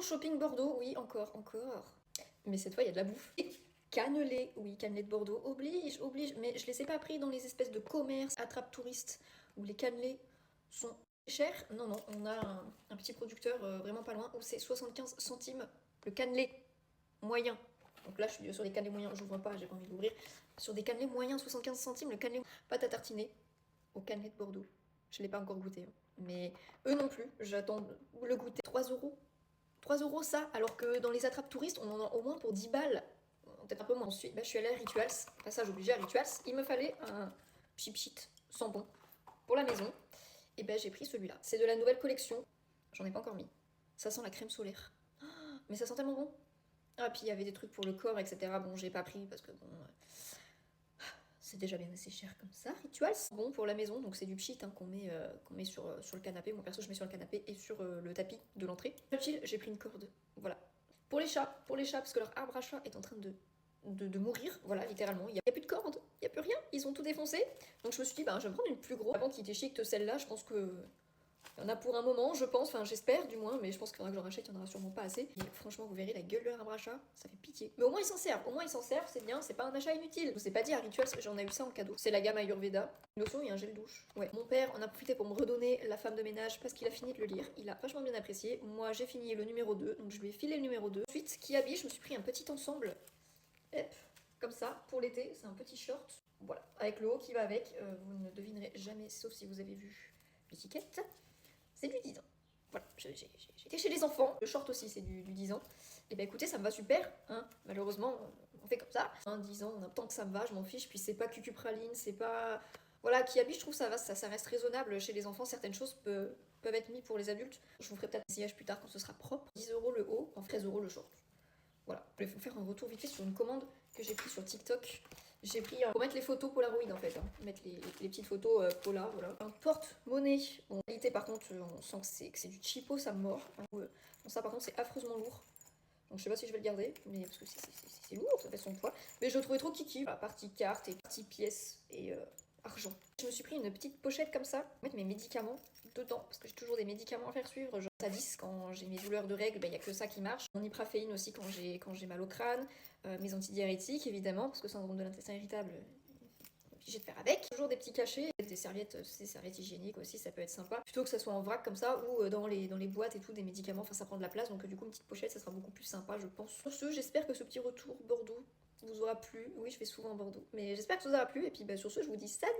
shopping Bordeaux, oui, encore. Mais cette fois, il y a de la bouffe. Cannelé, oui, cannelé de Bordeaux, oblige. Mais je les ai pas pris dans les espèces de commerces attrape-touristes où les cannelés sont chers. Non, on a un petit producteur vraiment pas loin où c'est 75 centimes le cannelé moyen. Donc là, je suis sur des cannelés moyens, j'ouvre pas, j'ai pas envie d'ouvrir. Sur des cannelés moyens, 75 centimes le cannelé. Pâte à tartiner au cannelé de Bordeaux. Je l'ai pas encore goûté, hein. Mais eux non plus, j'attends le goûter. 3 euros. 3 euros ça, alors que dans les attrapes touristes, on en a au moins pour 10 balles. Peut-être un peu moins. Ensuite, je suis allée à Rituals, passage obligé à Rituals. Il me fallait un chip sans bon pour la maison. Et j'ai pris celui-là. C'est de la nouvelle collection. J'en ai pas encore mis. Ça sent la crème solaire. Mais ça sent tellement bon. Ah, puis il y avait des trucs pour le corps, etc. Bon, j'ai pas pris parce que bon. C'est déjà bien assez cher comme ça. Rituals, bon pour la maison, donc c'est du pchit qu'on met sur le canapé. Moi perso, je mets sur le canapé et sur le tapis de l'entrée. J'ai pris une corde. Voilà. Pour les chats, parce que leur arbre à chat est en train de mourir, voilà, littéralement. Il n'y a plus de corde, il n'y a plus rien, ils ont tout défoncé. Donc je me suis dit, je vais me prendre une plus grosse. Avant qu'il déchiquette celle-là, je pense que il y en a pour un moment, je pense, enfin j'espère du moins, mais je pense qu'il faudra que je le rachète, il n'y en aura sûrement pas assez. Et franchement, vous verrez la gueule de l'arbre à chat, ça fait pitié. Mais au moins ils s'en servent, c'est bien, c'est pas un achat inutile. Je vous ai pas dit à Rituals, j'en ai eu ça en cadeau. C'est la gamme Ayurveda. Une lotion et un gel douche. Ouais. Mon père en a profité pour me redonner La femme de ménage parce qu'il a fini de le lire. Il a vachement bien apprécié. Moi j'ai fini le numéro 2, donc je lui ai filé le numéro 2. Ensuite, qui habille, je me suis pris un petit ensemble. Hop, comme ça, pour l'été, c'est un petit short. Voilà, avec le haut qui va avec. Vous ne devinerez jamais, sauf si vous avez vu l'étiquette. C'est du 10 ans. Voilà, j'ai été chez les enfants. Le short aussi, c'est du 10 ans. Et écoutez, ça me va super, hein. Malheureusement, on fait comme ça. 10 ans, on a tant que ça me va, je m'en fiche. Puis c'est pas cucupraline, c'est pas. Voilà, qui habille, je trouve ça va, ça reste raisonnable. Chez les enfants, certaines choses peuvent être mises pour les adultes. Je vous ferai peut-être un essayage plus tard quand ce sera propre. 10 euros le haut, en 13 euros le short. Voilà, je vais vous faire un retour vite fait sur une commande que j'ai prise sur TikTok. J'ai pris pour mettre les photos Polaroid en fait, mettre les petites photos Polar, voilà. Un porte-monnaie. Bon, en réalité par contre, on sent que c'est du cheapo, ça me mord. Bon, ça par contre c'est affreusement lourd. Donc je sais pas si je vais le garder, mais parce que c'est lourd, ça fait son poids. Mais je le trouvais trop kiki. Voilà, partie carte et partie pièces et argent. Je me suis pris une petite pochette comme ça, pour mettre mes médicaments dedans, parce que j'ai toujours des médicaments à faire suivre. Genre Tadis, quand j'ai mes douleurs de règles, il n'y a que ça qui marche. Mon ipraféine aussi quand j'ai mal au crâne. Mes antidiurétiques évidemment, parce que syndrome de l'intestin irritable, obligé de faire avec. Toujours des petits cachets, des serviettes hygiéniques aussi, ça peut être sympa. Plutôt que ça soit en vrac comme ça, ou dans les boîtes et tout, des médicaments, enfin ça prend de la place, donc du coup une petite pochette, ça sera beaucoup plus sympa je pense. Sur ce, j'espère que ce petit retour Bordeaux vous aura plu. Oui, je vais souvent à Bordeaux, mais j'espère que ça vous aura plu, et puis sur ce, je vous dis salut.